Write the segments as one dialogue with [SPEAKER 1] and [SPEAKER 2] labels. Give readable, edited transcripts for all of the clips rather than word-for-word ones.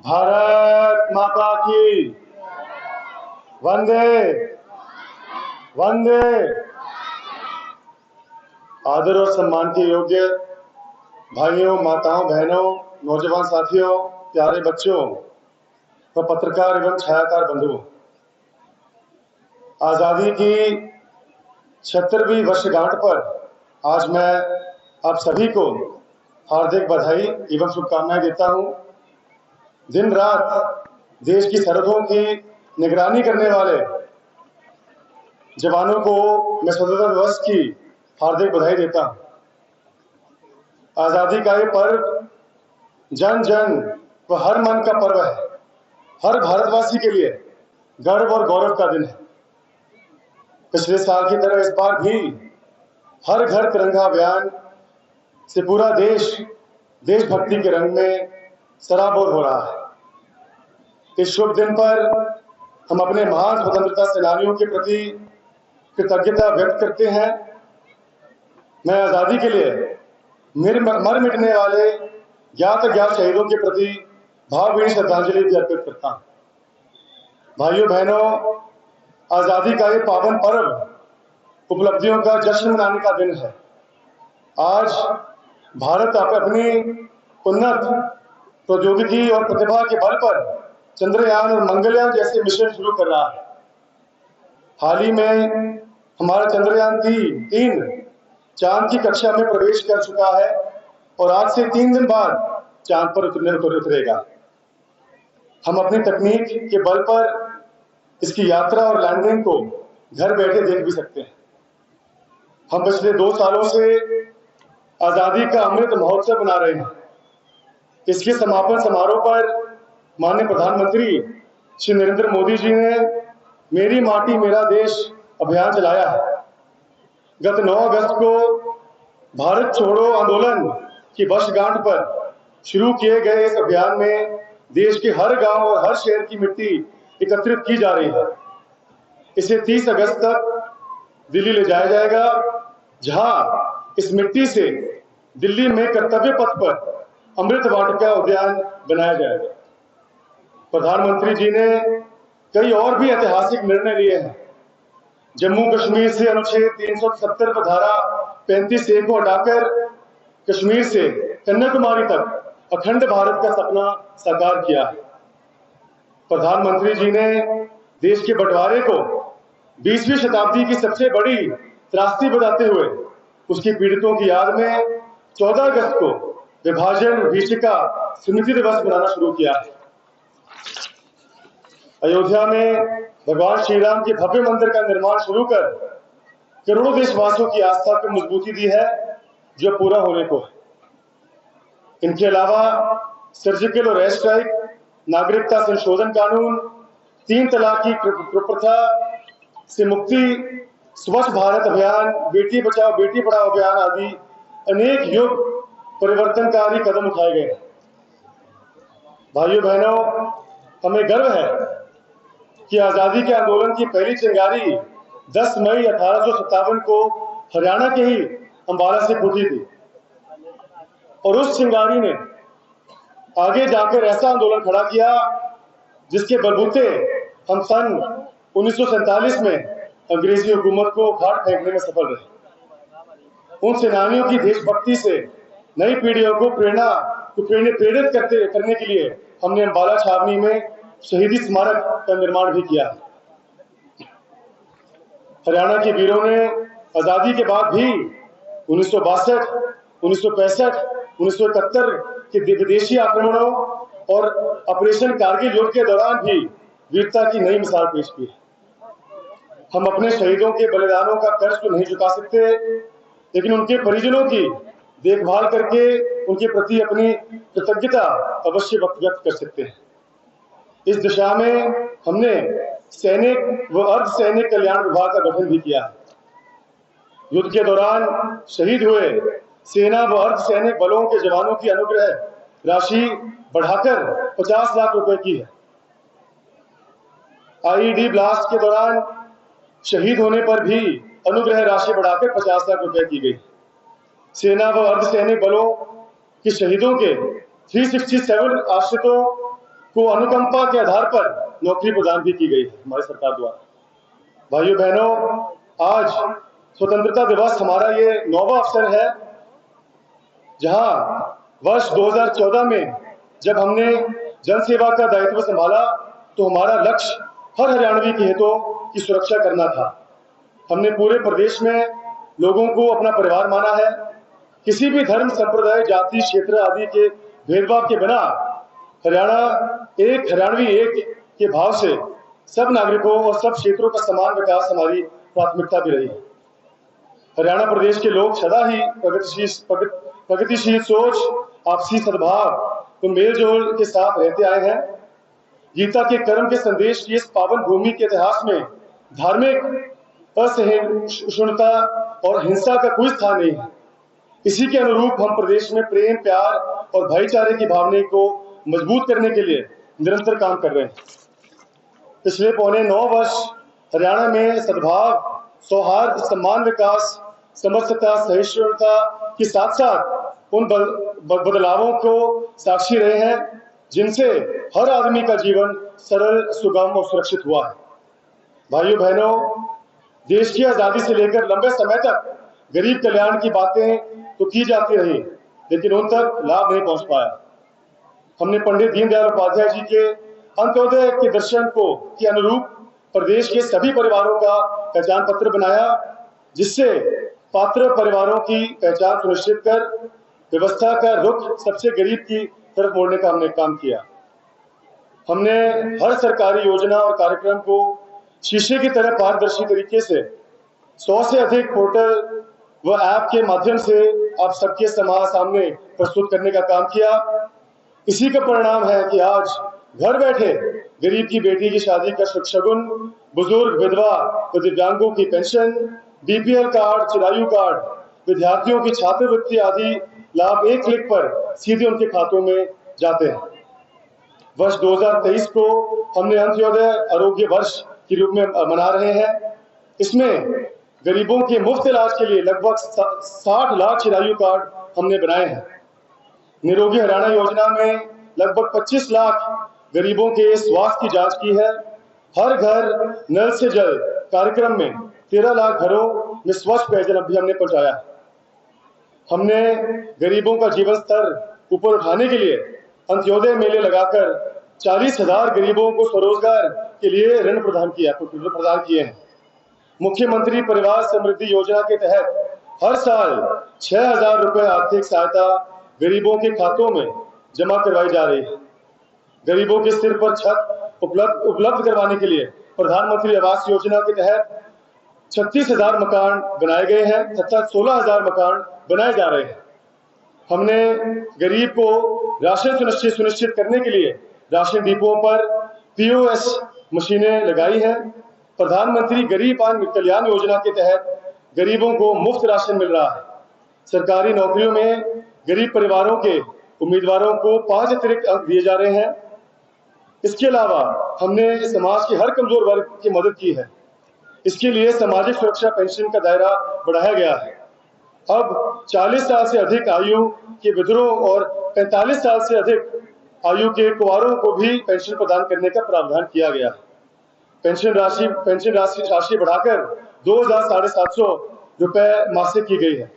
[SPEAKER 1] भारत माता की वंदे वंदे। आदर और सम्मान के योग्य भाइयों, माताओं, बहनों, नौजवान साथियों, प्यारे बच्चों व पत्रकार एवं छायाकार बंधुओं, आजादी की 76वीं वर्षगांठ पर आज मैं आप सभी को हार्दिक बधाई एवं शुभकामनाएं देता हूं। दिन रात देश की सरहदों की निगरानी करने वाले जवानों को मैं स्वतंत्रता दिवस की हार्दिक बधाई देता हूं। आजादी का ये पर्व जन जन व हर मन का पर्व है। हर भारतवासी के लिए गर्व और गौरव का दिन है। पिछले साल की तरह इस बार भी हर घर तिरंगा अभियान से पूरा देश देशभक्ति के रंग में सराबोर हो रहा है। इस शुभ दिन पर हम अपने महान स्वतंत्रता सेनानियों के प्रति कृतज्ञता व्यक्त करते हैं। मैं आजादी के लिए मर मिटने वाले ज्ञात अज्ञात शहीदों के प्रति भावभीनी श्रद्धांजलि भी अर्पित करता हूं। भाइयों बहनों, आजादी का ये पावन पर्व उपलब्धियों का जश्न मनाने का दिन है। आज भारत अपनी उन्नत प्रौद्योगिकी और प्रतिभा के बल पर चंद्रयान और मंगलयान जैसे मिशन शुरू कर रहा है। हाल ही में हमारा चंद्रयान 3 चांद की कक्षा में प्रवेश कर चुका है और आज से 3 दिन बाद चांद पर उतरेगा। हम अपनी तकनीक के बल पर इसकी यात्रा और लैंडिंग को घर बैठे देख भी सकते हैं। हम पिछले 2 सालों से आजादी का अमृत महोत्सव मना रहे हैं। इसके समापन समारोह पर माननीय प्रधानमंत्री श्री नरेंद्र मोदी जी ने मेरी माटी मेरा देश अभियान चलाया है। गत 9 अगस्त को भारत छोड़ो आंदोलन की वर्षगांठ पर शुरू किए गए इस अभियान में देश के हर गांव और हर शहर की मिट्टी एकत्रित की जा रही है। इसे 30 अगस्त तक दिल्ली ले जाया जाएगा, जहां इस मिट्टी से दिल्ली में कर्तव्य पथ पर अमृत वाटिका उद्यान बनाया जाएगा। प्रधानमंत्री जी ने कई और भी ऐतिहासिक निर्णय लिए हैं। जम्मू कश्मीर से अनुच्छेद 370 पर धारा 35A को हटाकर कश्मीर से कन्याकुमारी तक अखंड भारत का सपना साकार किया है। प्रधानमंत्री जी ने देश के बंटवारे को 20वीं शताब्दी की सबसे बड़ी त्रासदी बताते हुए उसके पीड़ितों की याद में 14 अगस्त को विभाजन विभीषिका स्मृति दिवस मनाना शुरू किया है। अयोध्या में भगवान श्री राम के भव्य मंदिर का निर्माण शुरू कर करोड़ों देशवासियों की आस्था को मजबूती दी है, जो पूरा होने को है। इनके अलावा सर्जिकल और एयर स्ट्राइक, नागरिकता संशोधन कानून, 3 तलाक की प्रथा से मुक्ति, स्वच्छ भारत अभियान, बेटी बचाओ बेटी पढ़ाओ अभियान आदि अनेक युग परिवर्तनकारी कदम उठाए गए। भाइयों बहनों, हमें गर्व है कि आजादी के आंदोलन की पहली चिंगारी 10 मई 1857 को हरियाणा के ही अंबाला से फूटी थी और उस चिंगारी ने आगे जाकर ऐसा आंदोलन खड़ा किया जिसके बलबूते हम सन 1947 में अंग्रेजी हुकूमत को उखाड़ फेंकने में सफल रहे। उन सेनानियों की देशभक्ति से नई पीढ़ियों को प्रेरित करने के लिए हमने अंबाला छावनी में शहीदी स्मारक का निर्माण भी किया। हरियाणा के वीरों ने आजादी के बाद भी 1962, 1965, 1971 के विदेशी आक्रमणों और ऑपरेशन कारगिल युद्ध के दौरान भी वीरता की नई मिसाल पेश की है। हम अपने शहीदों के बलिदानों का कर्ज तो नहीं चुका सकते, लेकिन उनके परिजनों की देखभाल करके उनके प्रति अपनी कृतज्ञता अवश्य व्यक्त कर सकते हैं। इस दिशा में हमने सैनिक व अर्धसैनिक कल्याण विभाग का गठन भी किया है। युद्ध के दौरान शहीद हुए सेना व अर्धसैनिक बलों के जवानों की अनुग्रह राशि बढ़ाकर 50 लाख रुपए की है। आईईडी ब्लास्ट के दौरान शहीद होने पर भी अनुग्रह राशि बढ़ाकर 50 लाख रुपए की गई। सेना व अर्धसैनिक बलों के शहीदों के 367 आश्रितों को अनुकंपा के आधार पर नौकरी प्रदान भी की गई है हमारी सरकार द्वारा। भाइयों बहनों, आज स्वतंत्रता दिवस हमारा ये 9वां अवसर है, जहां वर्ष 2014 में जब हमने जन सेवा का दायित्व संभाला तो हमारा लक्ष्य हर हरियाणवी के हितों की सुरक्षा करना था। हमने पूरे प्रदेश में लोगों को अपना परिवार माना है। किसी भी धर्म, संप्रदाय, जाति, क्षेत्र आदि के भेदभाव के बिना हरियाणवी एक के भाव से सब नागरिकों और सब क्षेत्रों का समान विकास हमारी प्राथमिकता भी रही है। हरियाणा प्रदेश के लोग सदा ही प्रगतिशील सोच, आपसी सद्भाव तो मेलजोल के साथ रहते आए हैं। गीता के कर्म के संदेश की इस पावन भूमि के इतिहास में धार्मिक असहिष्णुता और हिंसा का कोई स्थान नहीं है। इसी के अनुरूप हम प्रदेश में प्रेम, प्यार और भाईचारे की भावना को मजबूत करने के लिए निरंतर काम कर रहे हैं। पिछले पौने 9 वर्ष हरियाणा में सद्भाव, सौहार्द, सम्मान, विकास, समरसता, सहिष्णुता के साथ साथ उन बदलावों को साक्षी रहे हैं जिनसे हर आदमी का जीवन सरल, सुगम और सुरक्षित हुआ है। भाइयों बहनों, देश की आजादी से लेकर लंबे समय तक गरीब कल्याण की बातें तो की जाती रही, लेकिन उन तक लाभ नहीं पहुंच पाया। हमने पंडित दीनदयाल उपाध्याय जी के अंत्योदय के दर्शन के अनुरूप प्रदेश के सभी परिवारों का पहचान पत्र बनाया, जिससे पात्र परिवारों की पहचान सुनिश्चित कर व्यवस्था का रुख सबसे गरीब की तरफ मोड़ने का हमने काम किया। हमने हर सरकारी योजना और कार्यक्रम को शीशे की तरह पारदर्शी तरीके से 100 से अधिक पोर्टल व ऐप के माध्यम से आप सबके सामने प्रस्तुत करने का काम किया। इसी का परिणाम है कि आज घर बैठे गरीब की बेटी की शादी का शगुन, बुजुर्ग, विधवा व दिव्यांगों की pension, BPL card, Chirayu card, विद्यार्थियों की छात्रवृत्ति आदि लाभ एक क्लिक पर सीधे उनके खातों में जाते हैं। वर्ष 2023 को हमने अंत्योदय आरोग्य वर्ष के रूप में मना रहे हैं। इसमें गरीबों के मुफ्त इलाज के लिए लगभग 60 लाख चिरायु कार्ड हमने बनाए हैं। निरोगी हरियाणा योजना में लगभग 25 लाख गरीबों के स्वास्थ्य की जांच की है। हर घर नल से जल कार्यक्रम में 13 लाख घरों में स्वच्छ पेयजल अभियान हमने पहुंचाया है। हमने गरीबों का जीवन स्तर ऊपर उठाने के लिए अंत्योदय मेले लगाकर 40,000 गरीबों को स्वरोजगार के लिए ऋण प्रदान किए हैं। मुख्यमंत्री परिवार समृद्धि योजना के तहत हर साल 6,000 रुपए आर्थिक सहायता गरीबों के खातों में जमा करवाई जा रही है। गरीबों के सिर पर छत उपलब्ध करवाने के लिए प्रधानमंत्री आवास योजना के तहत 36,000 मकान बनाए गए हैं तथा 16,000 मकान बनाए जा रहे हैं। हमने गरीब को राशन सुनिश्चित करने के लिए राशन डिपों पर पीओएस मशीनें लगाई हैं। प्रधानमंत्री गरीब कल्याण योजना के तहत गरीबों को मुफ्त राशन मिल रहा है। सरकारी नौकरियों में गरीब परिवारों के उम्मीदवारों को 5 अतिरिक्त अंक दिए जा रहे हैं। इसके अलावा हमने समाज के हर कमजोर वर्ग की मदद की है। इसके लिए सामाजिक सुरक्षा पेंशन का दायरा बढ़ाया गया है। अब 40 साल से अधिक आयु के विधुरों और 45 साल से अधिक आयु के कुंवारों को भी पेंशन प्रदान करने का प्रावधान किया गया है। पेंशन राशि बढ़ाकर 2,750 रुपए मासिक की गई है।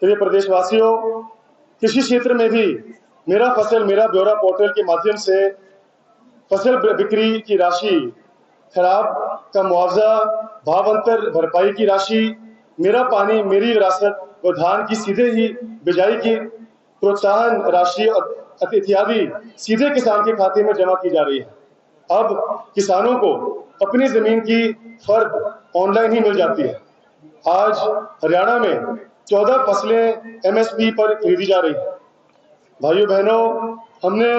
[SPEAKER 1] प्रिय प्रदेशवासियों, कृषि क्षेत्र में भी मेरा फसल मेरा ब्यौरा पोर्टल के माध्यम से फसल बिक्री की राशि, खराब का मुआवजा, भावांतर भरपाई की राशि, मेरा पानी मेरी विरासत व धान की सीधे ही बिजाई की प्रोत्साहन राशि इत्यादि सीधे किसान के खाते में जमा की जा रही है। अब किसानों को अपनी जमीन की फर्द ऑनलाइन ही मिल जाती है। आज हरियाणा में 14 फसलें एमएसपी पर खरीदी जा रही है। भाइयों बहनों, हमने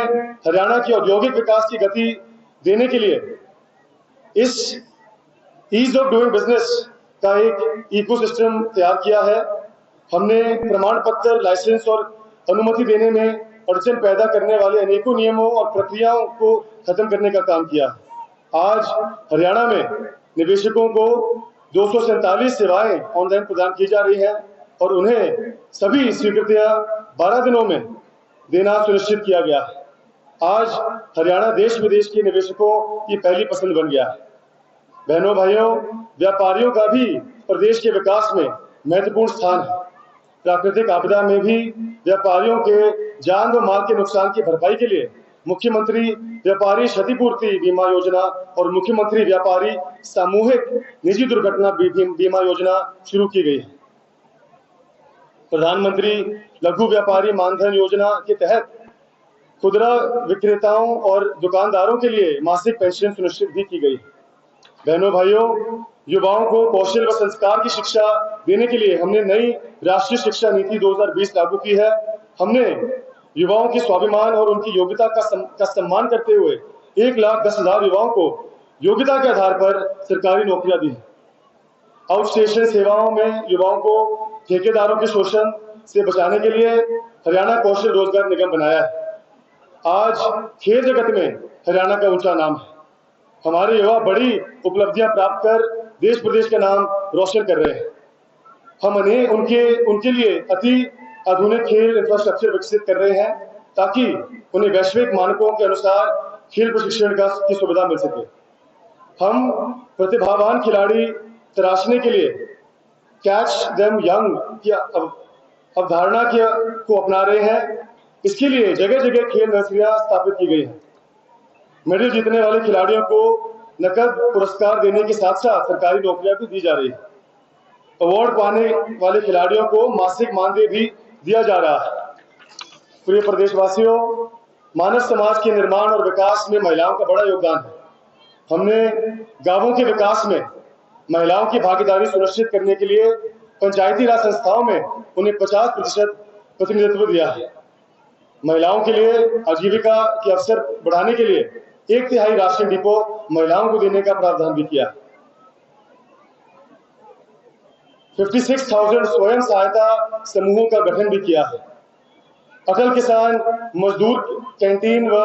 [SPEAKER 1] हरियाणा की औद्योगिक विकास की गति देने के लिए इस ईज ऑफ डूइंग बिजनेस का एक इकोसिस्टम तैयार किया है। हमने प्रमाण पत्र, लाइसेंस और अनुमति देने में अड़चन पैदा करने वाले अनेकों नियमों और प्रक्रियाओं को खत्म करने का काम किया। आज हरियाणा में निवेशकों को 247 सेवाएं ऑनलाइन प्रदान की जा रही है और उन्हें सभी स्वीकृतियां 12 दिनों में देना सुनिश्चित किया गया है। आज हरियाणा देश विदेश के निवेशकों की पहली पसंद बन गया है। बहनों भाइयों, व्यापारियों का भी प्रदेश के विकास में महत्वपूर्ण स्थान है। प्राकृतिक आपदा में भी व्यापारियों के जान व माल के नुकसान की भरपाई के लिए मुख्यमंत्री व्यापारी क्षतिपूर्ति बीमा योजना और मुख्यमंत्री व्यापारी सामूहिक निजी दुर्घटना बीमा योजना शुरू की गई है। प्रधानमंत्री लघु व्यापारी मानधन योजना के तहत खुदरा विक्रेताओं और दुकानदारों के लिए मासिक पेंशन सुनिश्चित भी की गई है। बहनों भाइयों, युवाओं को कौशल व संस्कार की शिक्षा देने के लिए हमने नई राष्ट्रीय शिक्षा नीति 2020 लागू की है। हमने युवाओं की स्वाभिमान और उनकी योग्यता का सम्मान करते हुए 1,10,000 युवाओं को योग्यता के आधार पर सरकारी नौकरियां दी हैं। आउटस्टेशन सेवाओं में युवाओं को ठेकेदारों के शोषण से बचाने के लिए हरियाणा कौशल रोजगार निगम बनाया है। आज खेल जगत में हरियाणा का ऊंचा नाम है। हमारे युवा बड़ी उपलब्धियां प्राप्त कर देश प्रदेश का नाम रोशन कर रहे हैं। हम उनके लिए अति आधुनिक खेल इंफ्रास्ट्रक्चर विकसित कर रहे हैं ताकि उन्हें वैश्विक मानकों के अनुसार खेल प्रशिक्षण की सुविधा मिल सके। हम प्रतिभावान खिलाड़ी तराशने के लिए कैच देम यंग की अवधारणा को अपना रहे हैं। इसके लिए जगह जगह खेल नर्सरियां स्थापित की गई हैं। मेडल जीतने वाले खिलाड़ियों को नकद पुरस्कार देने के साथ साथ सरकारी नौकरियां भी दी जा रही है। अवार्ड पाने वाले खिलाड़ियों को मासिक मानदेय भी दिया जा रहा है। प्रिय प्रदेशवासियों, मानव समाज के निर्माण और विकास में महिलाओं का बड़ा योगदान है। हमने गांवों के विकास में महिलाओं की भागीदारी सुनिश्चित करने के लिए पंचायती राज संस्थाओं में उन्हें 50% प्रतिनिधित्व दिया है। महिलाओं के लिए आजीविका के अवसर बढ़ाने के लिए 1/3 राशन डिपो महिलाओं को देने का प्रावधान भी किया। 56,000 स्वयं सहायता समूहों का गठन भी किया है। अटल किसान मजदूर कैंटीन व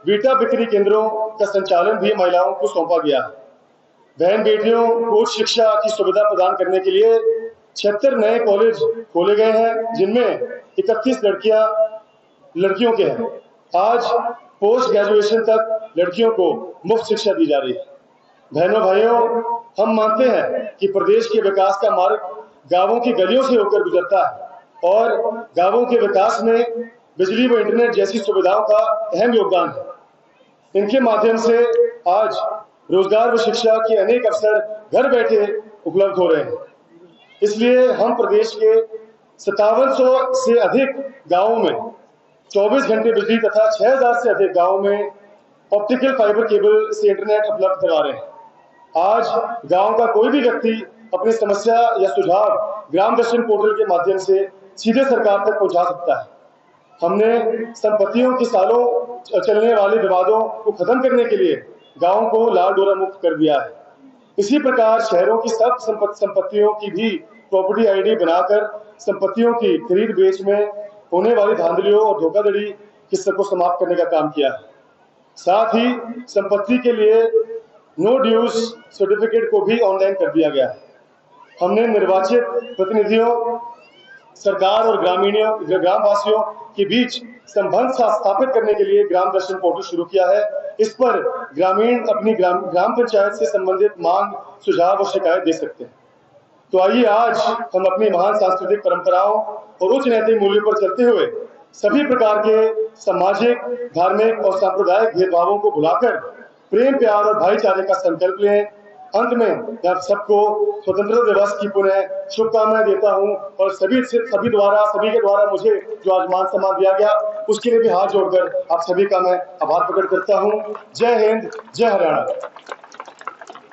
[SPEAKER 1] वीटा बिक्री केंद्रों का संचालन भी महिलाओं को सौंपा गया है। बहन बेटियों को उच्च शिक्षा की सुविधा प्रदान करने के लिए 76 नए कॉलेज खोले गए हैं, जिनमें 31 लड़कियों के हैं। आज पोस्ट ग्रेजुएशन तक लड़कियों को मुफ्त शिक्षा दी जा रही है। बहनों भाइयों, हम मानते हैं कि प्रदेश के विकास का मार्ग गांवों की गलियों से होकर गुजरता है और गांवों के विकास में बिजली व इंटरनेट जैसी सुविधाओं का अहम योगदान है। इनके माध्यम से आज रोजगार व शिक्षा के अनेक अवसर घर बैठे उपलब्ध हो रहे हैं। इसलिए हम प्रदेश के 5700 से अधिक गांवों में 24 घंटे बिजली तथा 6000 से अधिक गांवों में ऑप्टिकल फाइबर केबल से इंटरनेट उपलब्ध करवा रहे हैं। आज गांव का कोई भी व्यक्ति अपनी समस्या या सुझाव ग्राम दर्शन पोर्टल के माध्यम से सीधे सरकार तक पहुंचा सकता है। हमने संपत्तियों के सालों चलने वाले विवादों को खत्म करने के लिए गांव को लाल डोरा मुक्त कर दिया है। इसी प्रकार शहरों की सब संपत्तियों की भी प्रॉपर्टी आईडी बनाकर संपत्तियों की खरीद बेच में होने वाली धांधलियों और धोखाधड़ी की सबको समाप्त करने का काम किया है। साथ ही संपत्ति के लिए नो ड्यूज सर्टिफिकेट को भी ऑनलाइन कर दिया गया है। हमने निर्वाचित प्रतिनिधियों, सरकार और ग्रामवासियों के बीच संबंध स्थापित करने के लिए ग्राम दर्शन पोर्टल शुरू किया है। इस पर ग्रामीण अपनी ग्राम पंचायत से संबंधित मांग, सुझाव और शिकायत दे सकते हैं। तो आइए आज हम अपनी महान सांस्कृतिक परंपराओं और उच्च नैतिक मूल्यों पर चलते हुए सभी प्रकार के सामाजिक, धार्मिक और सांप्रदायिक भेदभावों को भुलाकर प्रेम, प्यार और भाईचारे का संकल्प लें। अंत में मैं आप सबको स्वतंत्रता दिवस की पुनः शुभकामनाएं देता हूं और सभी के द्वारा मुझे जो आज मान सम्मान दिया गया उसके लिए भी हाथ जोड़कर आप सभी का मैं आभार प्रकट करता हूं। जय हिंद, जय हरियाणा।